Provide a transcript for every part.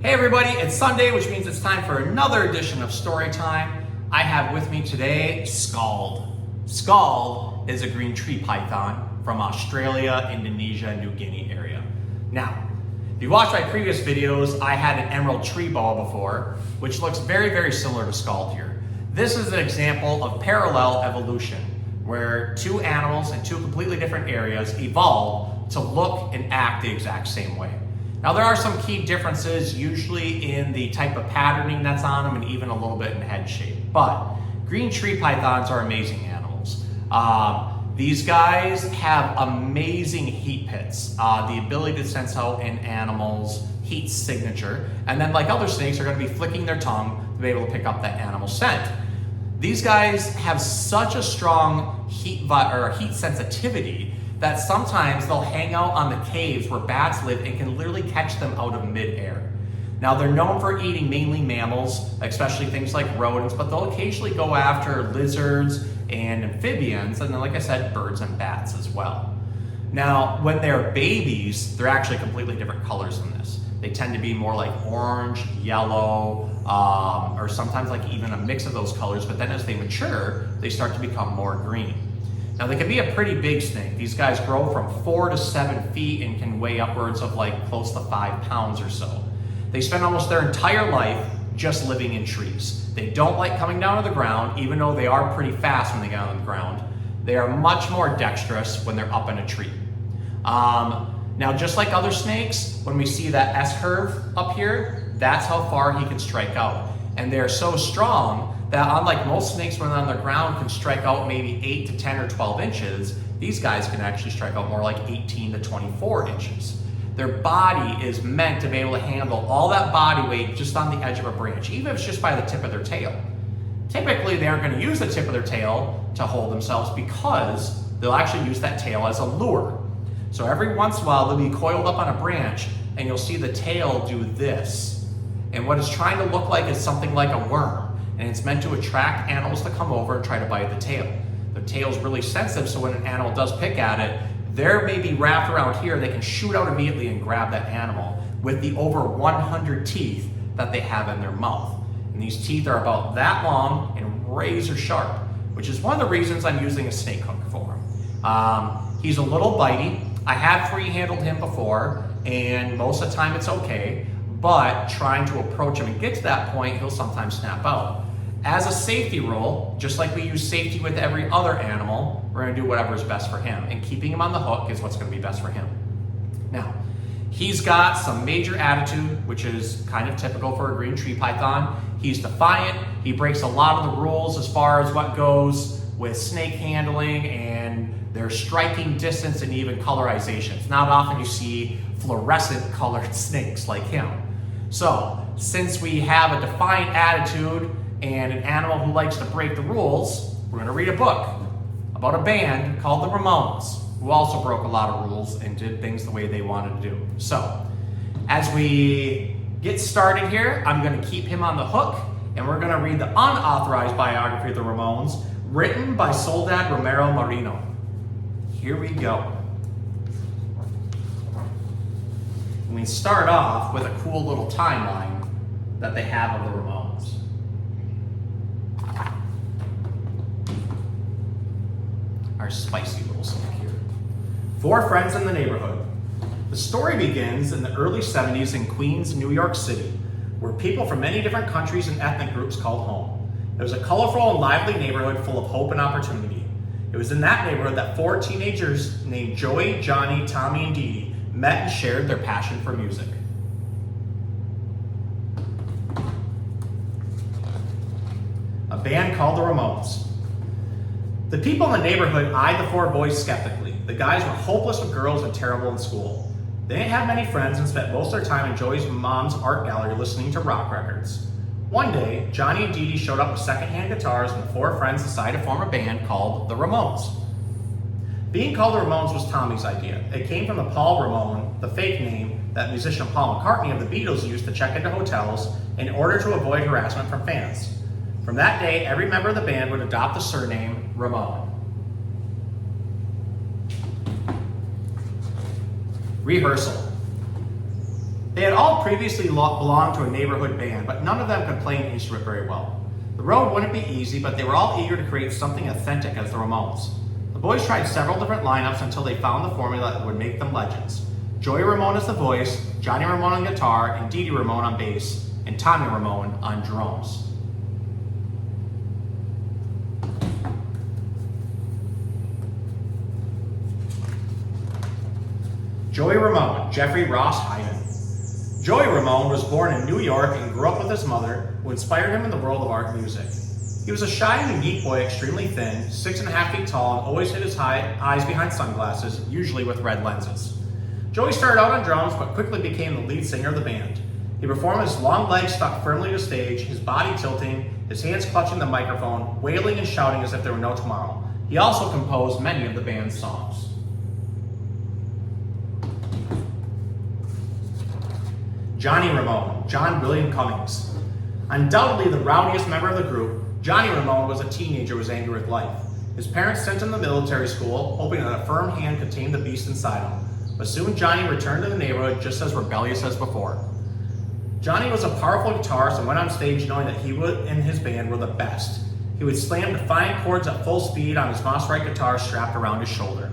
Hey everybody, it's Sunday, which means it's time for another edition of Storytime. I have with me today Scald. Scald is a green tree python from Australia, Indonesia, and New Guinea area. Now, if you watched my previous videos, I had an emerald tree boa before, which looks very, very similar to Scald here. This is an example of parallel evolution, where two animals in two completely different areas evolved to look and act the exact same way. Now there are some key differences, usually in the type of patterning that's on them and even a little bit in head shape. But green tree pythons are amazing animals. These guys have amazing heat pits, the ability to sense out an animal's heat signature, and then like other snakes are going to be flicking their tongue to be able to pick up that animal scent. These guys have such a strong heat sensitivity that sometimes they'll hang out on the caves where bats live and can literally catch them out of midair. Now they're known for eating mainly mammals, especially things like rodents, but they'll occasionally go after lizards and amphibians, and then like I said, birds and bats as well. Now, when they're babies, they're actually completely different colors than this. They tend to be more like orange, yellow, or sometimes like even a mix of those colors, but then as they mature, they start to become more green. Now they can be a pretty big snake. These guys grow from 4 to 7 feet and can weigh upwards of like close to 5 pounds or so. They spend almost their entire life just living in trees. They don't like coming down to the ground, even though they are pretty fast when they get on the ground. They are much more dexterous when they're up in a tree. Now just like other snakes, when we see that S-curve up here, that's how far he can strike out. And they're so strong that unlike most snakes when they're on the ground can strike out maybe 8 to 10 or 12 inches, these guys can actually strike out more like 18 to 24 inches. Their body is meant to be able to handle all that body weight just on the edge of a branch, even if it's just by the tip of their tail. Typically, they aren't going to use the tip of their tail to hold themselves because they'll actually use that tail as a lure. So every once in a while, they'll be coiled up on a branch and you'll see the tail do this. And what it's trying to look like is something like a worm. And it's meant to attract animals to come over and try to bite the tail. The tail's really sensitive, so when an animal does pick at it, they're maybe wrapped around here, they can shoot out immediately and grab that animal with the over 100 teeth that they have in their mouth. And these teeth are about that long and razor sharp, which is one of the reasons I'm using a snake hook for him. He's a little bitey. I have free-handled him before, and most of the time it's okay, but trying to approach him and get to that point, he'll sometimes snap out. As a safety rule, just like we use safety with every other animal, we're going to do whatever is best for him, and keeping him on the hook is what's going to be best for him. Now, he's got some major attitude, which is kind of typical for a green tree python. He's defiant. He breaks a lot of the rules as far as what goes with snake handling and their striking distance and even colorization. It's not often you see fluorescent colored snakes like him. So, since we have a defiant attitude and an animal who likes to break the rules, we're going to read a book about a band called the Ramones, who also broke a lot of rules and did things the way they wanted to do. So, as we get started here, I'm going to keep him on the hook, and we're going to read the unauthorized biography of the Ramones, written by Soledad Romero Marino. Here we go. We start off with a cool little timeline that they have of the Ramones. Our spicy little song here. 4 friends in the neighborhood. The story begins in the early 70s in Queens, New York City, where people from many different countries and ethnic groups called home. It was a colorful and lively neighborhood full of hope and opportunity. It was in that neighborhood that 4 teenagers named Joey, Johnny, Tommy, and Dee Dee met and shared their passion for music. A band called the Ramones. The people in the neighborhood eyed the 4 boys skeptically. The guys were hopeless with girls and terrible in school. They didn't have many friends and spent most of their time in Joey's mom's art gallery listening to rock records. One day, Johnny and Dee Dee showed up with secondhand guitars and the 4 friends decided to form a band called the Ramones. Being called the Ramones was Tommy's idea. It came from the Paul Ramone, the fake name that musician Paul McCartney of the Beatles used to check into hotels in order to avoid harassment from fans. From that day, every member of the band would adopt the surname Ramone. Rehearsal. They had all previously belonged to a neighborhood band, but none of them could play an instrument very well. The road wouldn't be easy, but they were all eager to create something authentic as the Ramones. The boys tried several different lineups until they found the formula that would make them legends. Joey Ramone as the voice, Johnny Ramone on guitar, and Dee Dee Ramone on bass, and Tommy Ramone on drums. Joey Ramone, Jeffrey Ross Hyman. Joey Ramone was born in New York and grew up with his mother, who inspired him in the world of art and music. He was a shy and unique boy, extremely thin, 6.5 feet tall, and always hid his eyes behind sunglasses, usually with red lenses. Joey started out on drums, but quickly became the lead singer of the band. He performed with his long legs stuck firmly to stage, his body tilting, his hands clutching the microphone, wailing and shouting as if there were no tomorrow. He also composed many of the band's songs. Johnny Ramone, John William Cummings. Undoubtedly the rowdiest member of the group, Johnny Ramone was a teenager who was angry with life. His parents sent him to military school, hoping that a firm hand could tame the beast inside him. But soon Johnny returned to the neighborhood just as rebellious as before. Johnny was a powerful guitarist and went on stage knowing that he and his band were the best. He would slam defiant chords at full speed on his Moss Wright guitar strapped around his shoulder.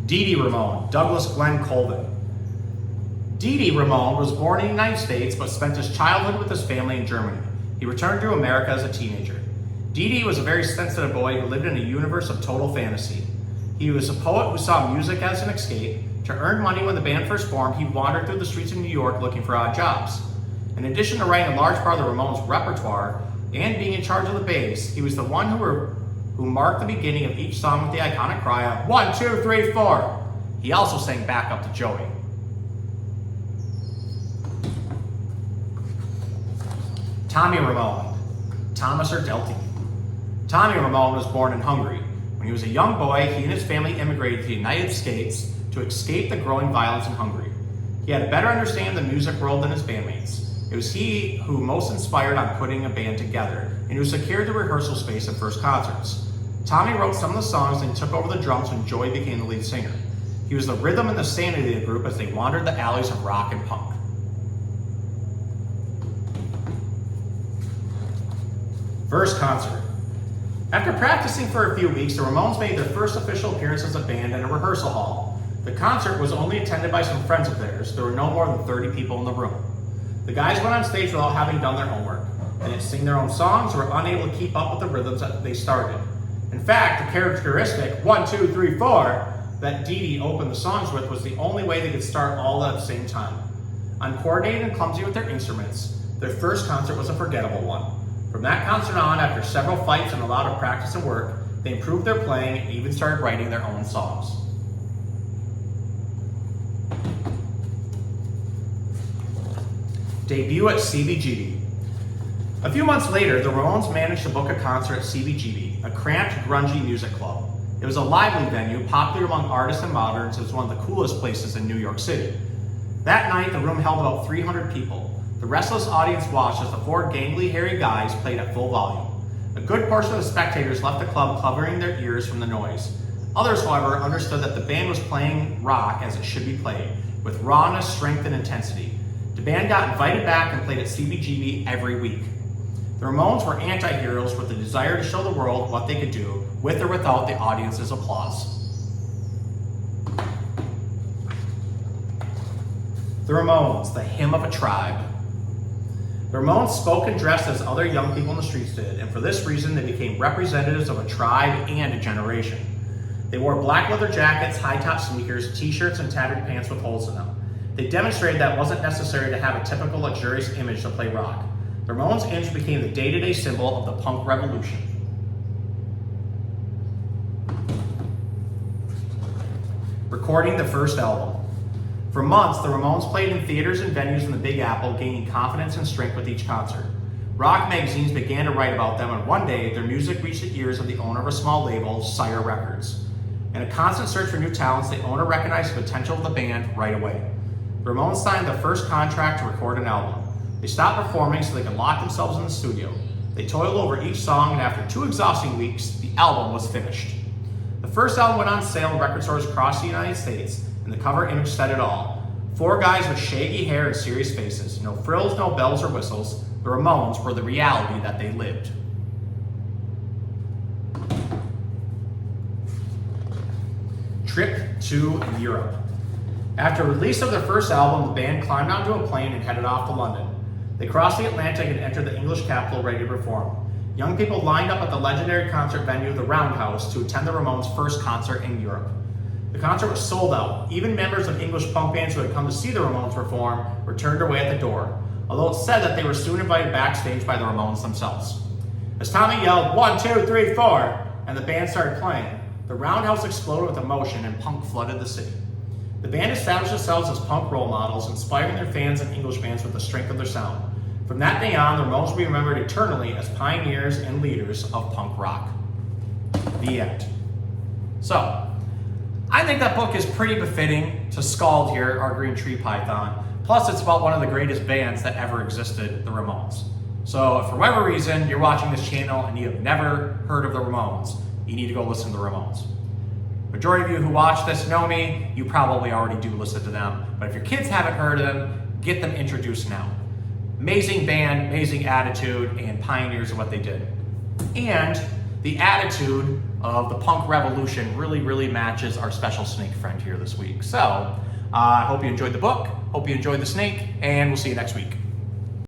Dee Dee Ramone, Douglas Glenn Colvin. Dee Dee Ramone was born in the United States but spent his childhood with his family in Germany. He returned to America as a teenager. Dee Dee was a very sensitive boy who lived in a universe of total fantasy. He was a poet who saw music as an escape. To earn money when the band first formed, he wandered through the streets of New York looking for odd jobs. In addition to writing a large part of the Ramones' repertoire and being in charge of the bass, he was the one who marked the beginning of each song with the iconic cry of 1, 2, 3, 4. He also sang backup to Joey. Tommy Ramone, Thomas Erdelty. Tommy Ramone was born in Hungary. When he was a young boy, he and his family immigrated to the United States to escape the growing violence in Hungary. He had a better understanding of the music world than his bandmates. It was he who most inspired on putting a band together and who secured the rehearsal space at first concerts. Tommy wrote some of the songs and took over the drums when Joey became the lead singer. He was the rhythm and the sanity of the group as they wandered the alleys of rock and punk. First concert. After practicing for a few weeks, the Ramones made their first official appearance as a band in a rehearsal hall. The concert was only attended by some friends of theirs. There were no more than 30 people in the room. The guys went on stage without having done their homework. They didn't sing their own songs or were unable to keep up with the rhythms that they started. In fact, the characteristic 1, 2, 3, 4 that Dee Dee opened the songs with was the only way they could start all at the same time. Uncoordinated and clumsy with their instruments, their first concert was a forgettable one. From that concert on, after several fights and a lot of practice and work, they improved their playing and even started writing their own songs. Debut at CBGB. A few months later, the Ramones managed to book a concert at CBGB, a cramped, grungy music club. It was a lively venue, popular among artists and moderns. It was one of the coolest places in New York City. That night, the room held about 300 people. The restless audience watched as the four gangly, hairy guys played at full volume. A good portion of the spectators left the club covering their ears from the noise. Others, however, understood that the band was playing rock as it should be played, with rawness, strength, and intensity. The band got invited back and played at CBGB every week. The Ramones were anti-heroes with the desire to show the world what they could do, with or without the audience's applause. The Ramones, the hymn of a tribe. The Ramones spoke and dressed as other young people in the streets did, and for this reason they became representatives of a tribe and a generation. They wore black leather jackets, high-top sneakers, t-shirts, and tattered pants with holes in them. They demonstrated that it wasn't necessary to have a typical luxurious image to play rock. The Ramones' image became the day-to-day symbol of the punk revolution. Recording the first album. For months, the Ramones played in theaters and venues in the Big Apple, gaining confidence and strength with each concert. Rock magazines began to write about them, and one day, their music reached the ears of the owner of a small label, Sire Records. In a constant search for new talents, the owner recognized the potential of the band right away. The Ramones signed their first contract to record an album. They stopped performing so they could lock themselves in the studio. They toiled over each song, and after 2 exhausting weeks, the album was finished. The first album went on sale in record stores across the United States, and the cover image said it all. 4 guys with shaggy hair and serious faces. No frills, no bells or whistles. The Ramones were the reality that they lived. Trip to Europe. After release of their first album, the band climbed onto a plane and headed off to London. They crossed the Atlantic and entered the English capital ready to perform. Young people lined up at the legendary concert venue, the Roundhouse, to attend the Ramones' first concert in Europe. The concert was sold out. Even members of English punk bands who had come to see the Ramones perform were turned away at the door, although it's said that they were soon invited backstage by the Ramones themselves. As Tommy yelled, 1, 2, 3, 4, and the band started playing, the Roundhouse exploded with emotion and punk flooded the city. The band established themselves as punk role models, inspiring their fans and English bands with the strength of their sound. From that day on, the Ramones will be remembered eternally as pioneers and leaders of punk rock. The end. So, I think that book is pretty befitting to Scald here, our Green Tree Python. Plus, it's about one of the greatest bands that ever existed, the Ramones. So, if for whatever reason you're watching this channel and you have never heard of the Ramones, you need to go listen to the Ramones. Majority of you who watch this know me, you probably already do listen to them. But if your kids haven't heard of them, get them introduced now. Amazing band, amazing attitude, and pioneers of what they did. And the attitude of the punk revolution really matches our special snake friend here this week. So, I hope you enjoyed the book, hope you enjoyed the snake, and we'll see you next week.